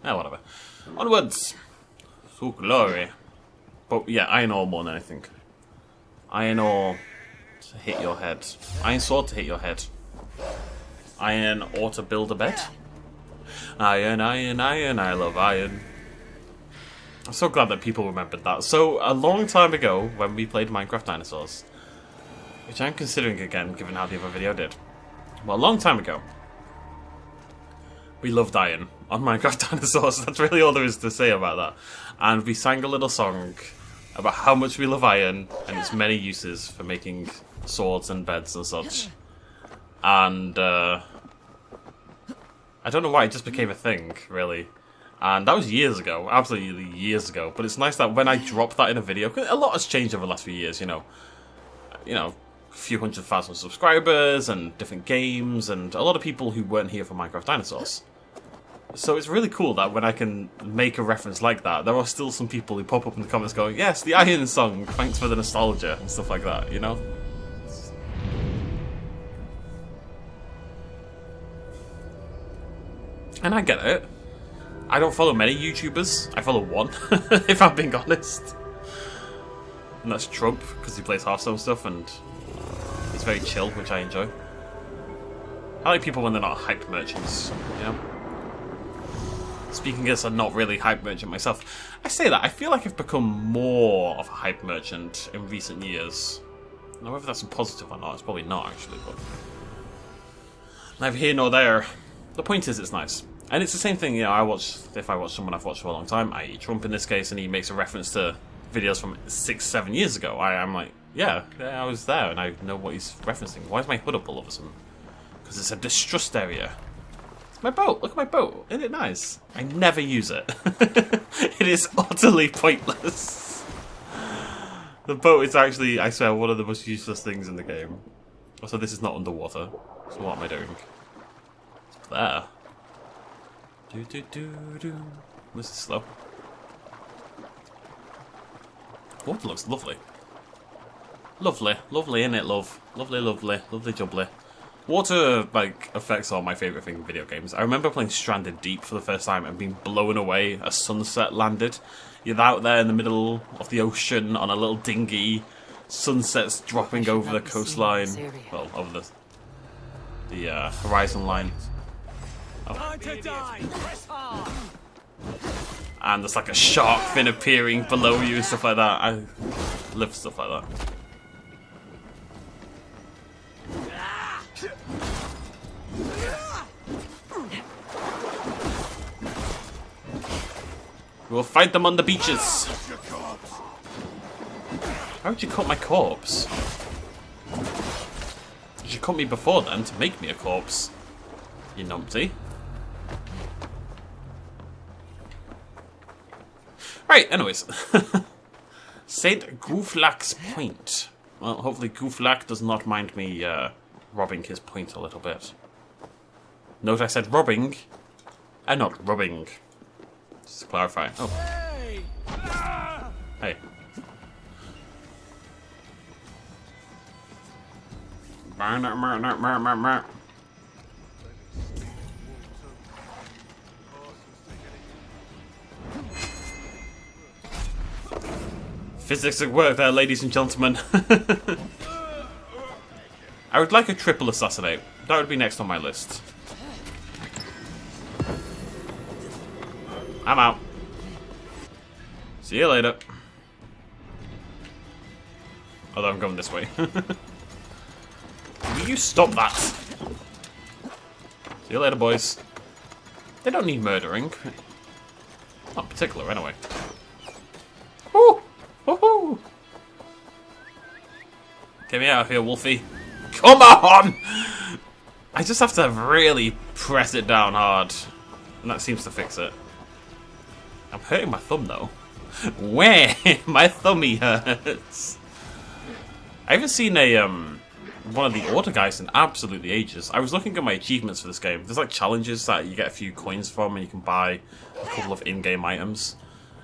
Ah, whatever. Onwards! So glory. But yeah, iron ore more than anything. Iron ore to hit your head. Iron sword to hit your head. Iron ore to build a bed. Iron, iron, iron, I love iron. I'm so glad that people remembered that. So, a long time ago, when we played Minecraft Dinosaurs, which I'm considering again, given how the other video did. Well, a long time ago, we love dying on Minecraft Dinosaurs. That's really all there is to say about that. And we sang a little song about how much we love iron and its many uses for making swords and beds and such. And I don't know why it just became a thing, really. And that was years ago, absolutely years ago. But it's nice that when I drop that in a video, 'cause a lot has changed over the last few years, you know, a few 100,000 subscribers and different games and a lot of people who weren't here for Minecraft Dinosaurs. So it's really cool that when I can make a reference like that, there are still some people who pop up in the comments going, yes, the Iron Song, thanks for the nostalgia, and stuff like that, you know? And I get it. I don't follow many YouTubers. I follow one, if I'm being honest. And that's Trump, because he plays Hearthstone stuff, and he's very chill, which I enjoy. I like people when they're not hype merchants, you know? Speaking as a not really hype merchant myself, I say that, I feel like I've become more of a hype merchant in recent years. Now, whether that's a positive or not, it's probably not, actually, but... neither here nor there. The point is, it's nice. And it's the same thing, you know, if I watch someone I've watched for a long time, i.e. Trump in this case, and he makes a reference to videos from 6-7 years ago, I'm like, yeah, I was there, and I know what he's referencing. Why is my hood up all of a sudden? Because it's a distrust area. My boat! Look at my boat! Isn't it nice? I never use it. It is utterly pointless. The boat is actually, I swear, one of the most useless things in the game. Also, this is not underwater. So what am I doing? It's there. This is slow. Water looks lovely. Lovely. Lovely, innit, love? Lovely, lovely. Lovely jubbly. Water, like, affects all my favourite things in video games. I remember playing Stranded Deep for the first time and being blown away as sunset landed. You're out there in the middle of the ocean on a little dinghy. Sunsets dropping over the coastline. Well, over the horizon line. Oh. And there's like a shark fin appearing below you and stuff like that. I love stuff like that. We'll fight them on the beaches. How would you cut my corpse? You should cut me before then to make me a corpse. You numpty. Right, anyways. St. Guflak's Point. Well, hopefully Guflak does not mind me robbing his point a little bit. Note I said robbing, and not rubbing. Just to clarify. Oh. Hey. Physics at work there, ladies and gentlemen. I would like a triple assassinate. That would be next on my list. I'm out. See you later. Although I'm going this way. Will you stop that? See you later, boys. They don't need murdering. Not in particular, anyway. Woo! Woohoo! Get me out of here, Wolfie. Come on! I just have to really press it down hard. And that seems to fix it. I'm hurting my thumb, though. Where? My thummy hurts. I haven't seen a, one of the order guys in absolutely ages. I was looking at my achievements for this game. There's like challenges that you get a few coins from and you can buy a couple of in-game items.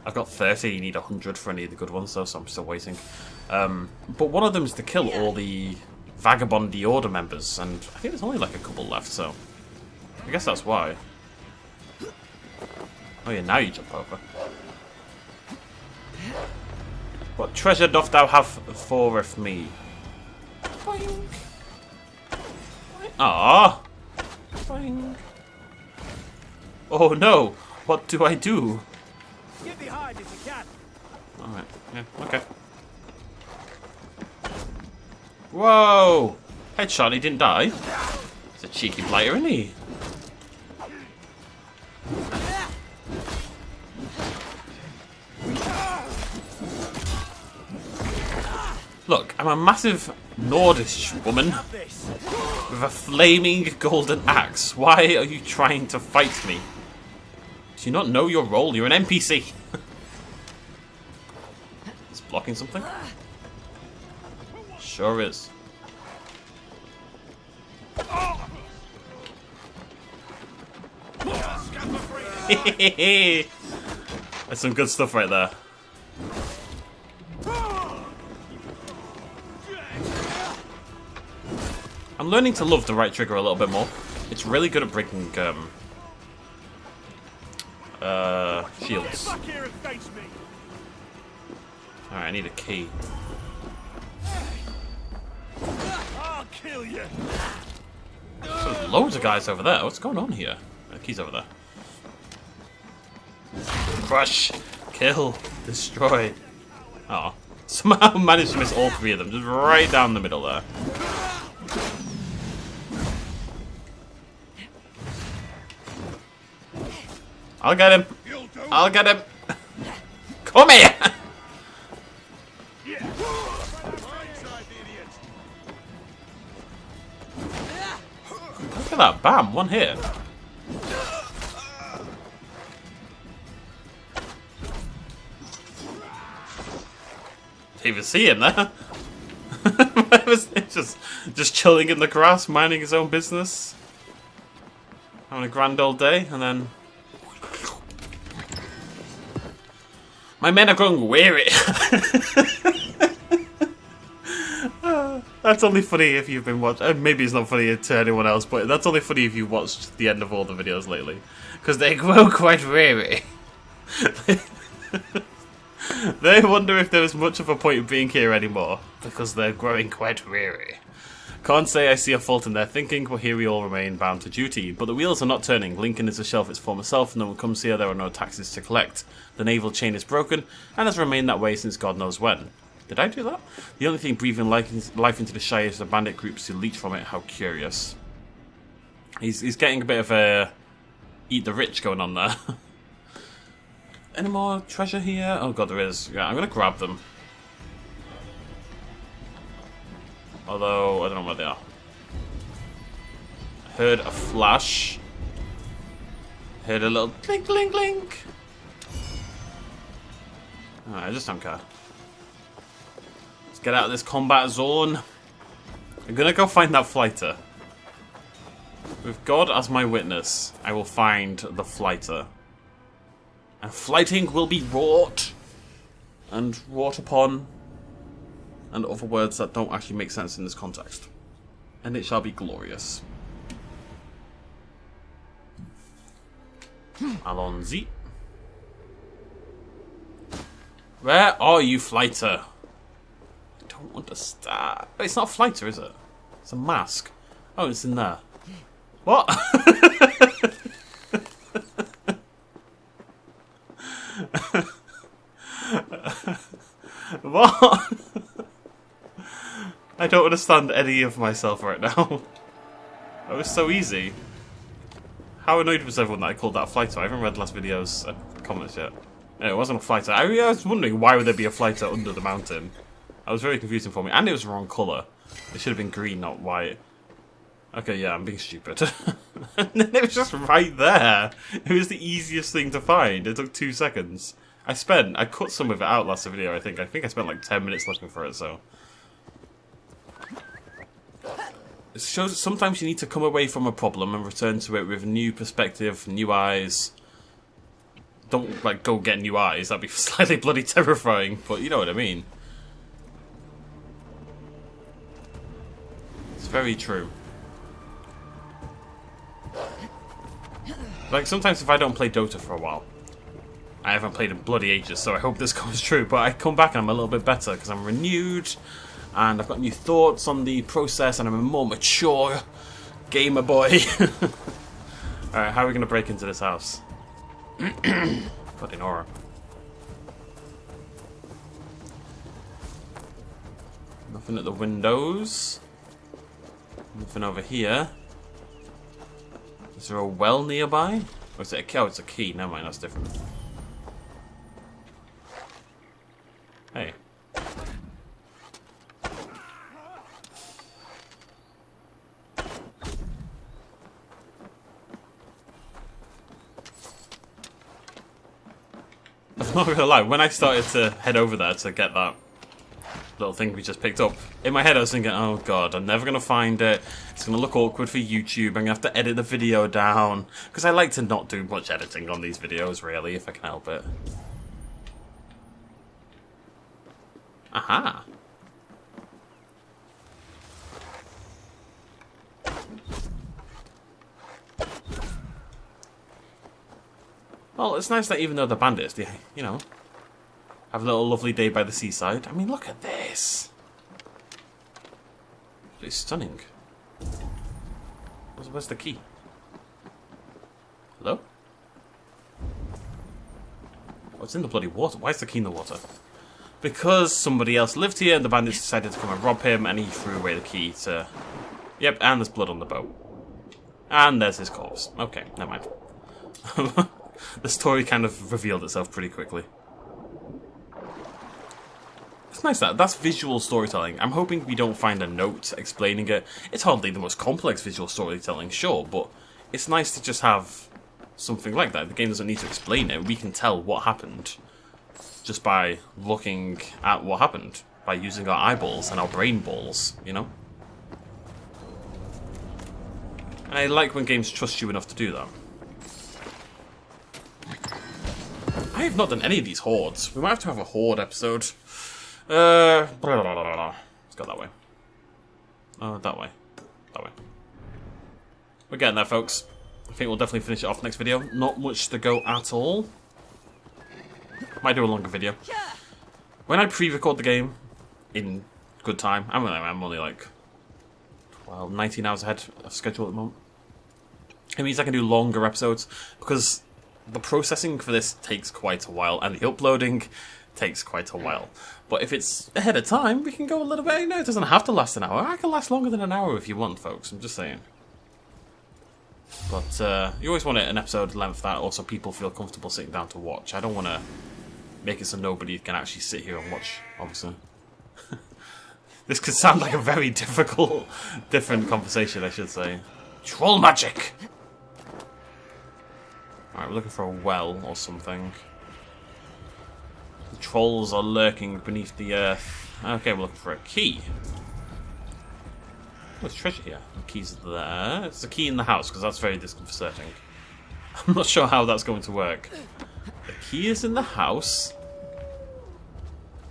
I've got 30, you need 100 for any of the good ones though, so I'm still waiting. But one of them is to kill all the Vagabondy Order members, and I think there's only like a couple left, so I guess that's why. Oh yeah, now you jump over. What treasure doth thou have foreth me? Boing. Ah. Boing. Oh no! What do I do? Get behind if you can. Alright, yeah, okay. Whoa! Headshot, he didn't die. He's a cheeky blighter, isn't he? Look, I'm a massive Nordish woman with a flaming golden axe. Why are you trying to fight me? Do you not know your role? You're an NPC. It's blocking something? Sure is. That's some good stuff right there. I'm learning to love the right trigger a little bit more. It's really good at breaking shields. Alright, I need a key. I'll kill you. There's loads of guys over there. What's going on here? The key's over there. Crush, kill, destroy. Oh, somehow managed to miss all three of them, just right down the middle there. I'll get him. I'll get him. Come here. Look at that, bam, one hit. Didn't even see him there. just chilling in the grass, minding his own business, having a grand old day, and then my men are growing weary. That's only funny if you've been watching. Maybe it's not funny to anyone else, but that's only funny if you've watched the end of all the videos lately, because they grow quite weary. They wonder if there is much of a point of being here anymore, because they're growing quite weary. Can't say I see a fault in their thinking, but here we all remain bound to duty. But the wheels are not turning. Lincoln is a shelf its former self. No one comes here. There are no taxes to collect. The naval chain is broken, and has remained that way since God knows when. Did I do that? The only thing breathing life into the Shire is the bandit groups who leech from it. How curious. He's getting a bit of a eat the rich going on there. Any more treasure here? Oh god, there is. Yeah, I'm gonna grab them. Although, I don't know where they are. Heard a flash. Heard a little clink, clink, clink. Alright, I just don't care. Let's get out of this combat zone. I'm gonna go find that flighter. With God as my witness, I will find the flighter. And flighting will be wrought. And wrought upon. And other words that don't actually make sense in this context. And it shall be glorious. Allons-y. Where are you, flighter? I don't understand. Wait, it's not a flighter, is it? It's a mask. Oh, it's in there. What? What? I don't understand any of myself right now. That was so easy. How annoyed was everyone that I called that a flighter? I haven't read the last video's comments yet. No, it wasn't a flighter. I was wondering why would there be a flighter under the mountain. That was very confusing for me. And it was the wrong colour. It should have been green, not white. Okay, yeah, I'm being stupid. And then it was just right there. It was the easiest thing to find. It took 2 seconds. I cut some of it out last video, I think. I spent like 10 minutes looking for it, so. It shows that sometimes you need to come away from a problem and return to it with a new perspective, new eyes. Don't, like, go get new eyes. That'd be slightly bloody terrifying, but you know what I mean. It's very true. Like, sometimes if I don't play Dota for a while, I haven't played in bloody ages, so I hope this comes true, but I come back and I'm a little bit better, because I'm renewed, and I've got new thoughts on the process, and I'm a more mature gamer boy. Alright, how are we going to break into this house? Fucking horror. Nothing at the windows. Nothing over here. Is there a well nearby? Or is it a key? Oh, it's a key. Never mind, that's different. Hey. not gonna lie, when I started to head over there to get that little thing we just picked up, in my head I was thinking, oh god, I'm never gonna find it. It's gonna look awkward for YouTube. I'm gonna have to edit the video down. Because I like to not do much editing on these videos, really, if I can help it. Aha! Well, it's nice that even though they're bandits, they, you know, have a little lovely day by the seaside. I mean, look at this! It's stunning. Where's the key? Hello? Oh, it's in the bloody water. Why is the key in the water? Because somebody else lived here and the bandits decided to come and rob him and he threw away the key to... Yep, and there's blood on the boat. And there's his corpse. Okay, never mind. The story kind of revealed itself pretty quickly. It's nice that's visual storytelling. I'm hoping we don't find a note explaining it. It's hardly the most complex visual storytelling, sure, but it's nice to just have something like that. The game doesn't need to explain it. We can tell what happened just by looking at what happened, by using our eyeballs and our brain balls, you know? And I like when games trust you enough to do that. I have not done any of these hordes. We might have to have a horde episode. Let's go that way. That way. That way. We're getting there, folks. I think we'll definitely finish it off next video. Not much to go at all. Might do a longer video. When I pre-record the game in good time, I'm only like 19 hours ahead of schedule at the moment. It means I can do longer episodes because the processing for this takes quite a while and the uploading takes quite a while. But if it's ahead of time, we can go a little bit. No, it doesn't have to last an hour. I can last longer than an hour if you want, folks. I'm just saying. But you always want an episode length that also people feel comfortable sitting down to watch. I don't want to make it so nobody can actually sit here and watch, obviously. This could sound like a very different conversation, I should say. Troll magic! Alright, we're looking for a well or something. The trolls are lurking beneath the earth. Okay, we're looking for a key. Oh, there's treasure here. The key's there. It's a key in the house, because that's very disconcerting. I'm not sure how that's going to work. The key is in the house.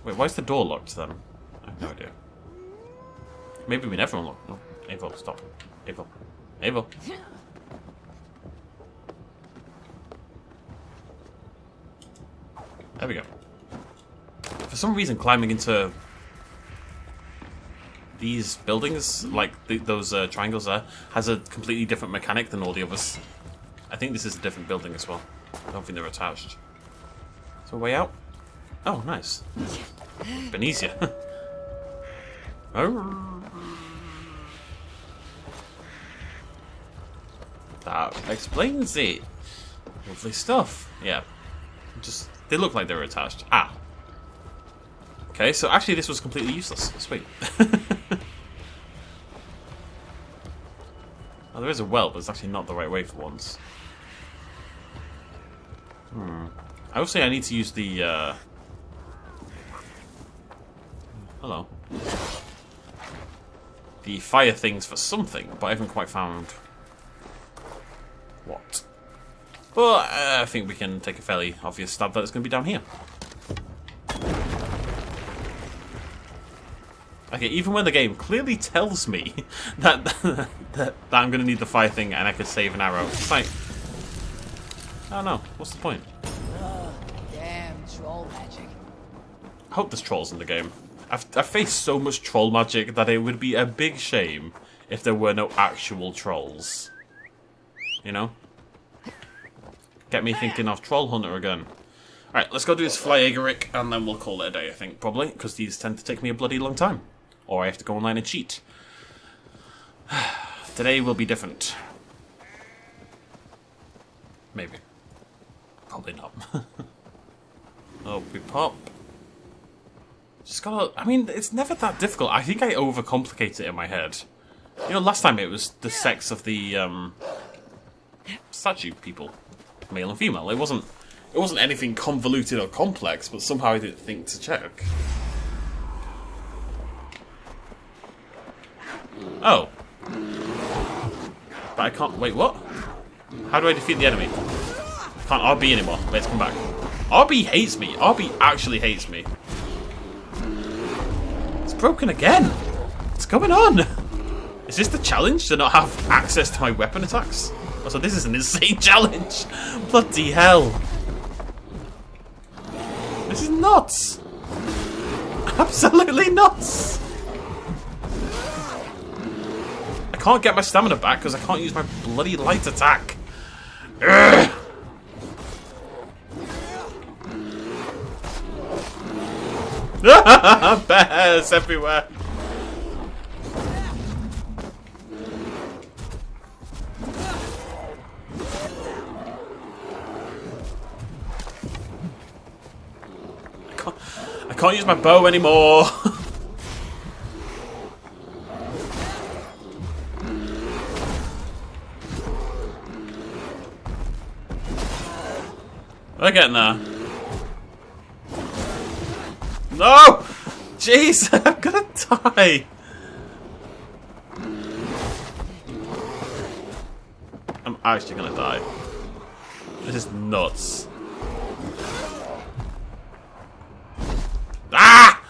Wait, why is the door locked then? I have no idea. Maybe we never unlock. No, Eivor, stop. Eivor. Eivor. There we go. For some reason, climbing into these buildings, like those triangles there, has a completely different mechanic than all the others. I think this is a different building as well. I don't think they're attached. So, way out? Oh, nice. Benicia. That explains it. Lovely stuff. Yeah. Just, they look like they were attached. Ah. Okay, so actually this was completely useless. Sweet. Oh, there is a well, but it's actually not the right way for once. I would say I need to use the, hello. The fire things for something, but I haven't quite found what. But I think we can take a fairly obvious stab that it's going to be down here. Okay, even when the game clearly tells me that I'm going to need the fire thing and I could save an arrow. It's like, I don't know. What's the point? Damn troll magic. I hope there's trolls in the game. I've faced so much troll magic that it would be a big shame if there were no actual trolls. You know? Get me thinking of Troll Hunter again. Alright, let's go do this Flyageric and then we'll call it a day, I think, probably, because these tend to take me a bloody long time. Or I have to go online and cheat. Today will be different. Maybe. Probably not. Oh, we pop. Just gotta... I mean, it's never that difficult. I think I overcomplicate it in my head. You know, last time it was the sex of the statue people. Male and female. It It wasn't anything convoluted or complex, but somehow I didn't think to check. Oh. But I can't... Wait, what? How do I defeat the enemy? I can't RB anymore. Let's come back. RB hates me. RB actually hates me. It's broken again. What's going on? Is this the challenge, to not have access to my weapon attacks? Also, this is an insane challenge. Bloody hell. This is nuts. Absolutely nuts. I can't get my stamina back because I can't use my bloody light attack. Urgh. Bears everywhere. I can't use my bow anymore. We're getting there. No! Jeez, I'm gonna die. I'm actually gonna die. This is nuts. Ah!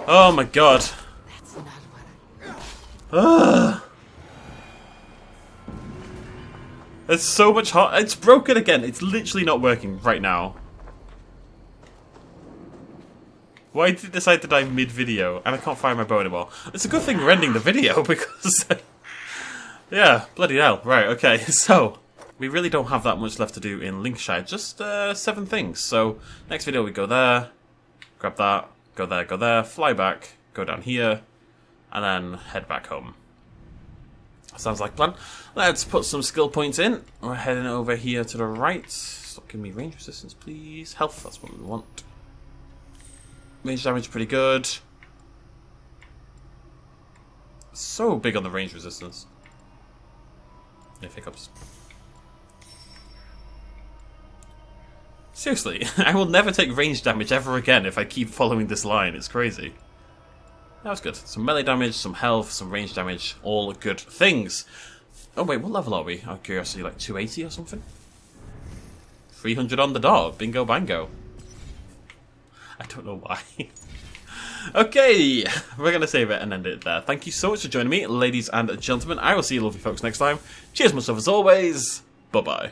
Oh my god. Ugh. It's so much hot. It's broken again. It's literally not working right now. Why did it decide to die mid-video? And I can't find my bow anymore. It's a good thing we're ending the video because... yeah, bloody hell. Right, okay. So, we really don't have that much left to do in Lincolnshire. Just 7 things. So, next video we go there, grab that, go there, fly back, go down here, and then head back home. Sounds like a plan. Let's put some skill points in. We're heading over here to the right. Stop giving me range resistance, please. Health, that's what we want. Range damage, pretty good. So big on the range resistance. No hiccups. Seriously, I will never take range damage ever again if I keep following this line. It's crazy. That was good. Some melee damage, some health, some range damage. All good things. Oh wait, what level are we? Out of curiosity, like 280 or something? 300 on the dot. Bingo bango. I don't know why. Okay, we're going to save it and end it there. Thank you so much for joining me, ladies and gentlemen. I will see you lovely folks next time. Cheers, much love as always. Bye-bye.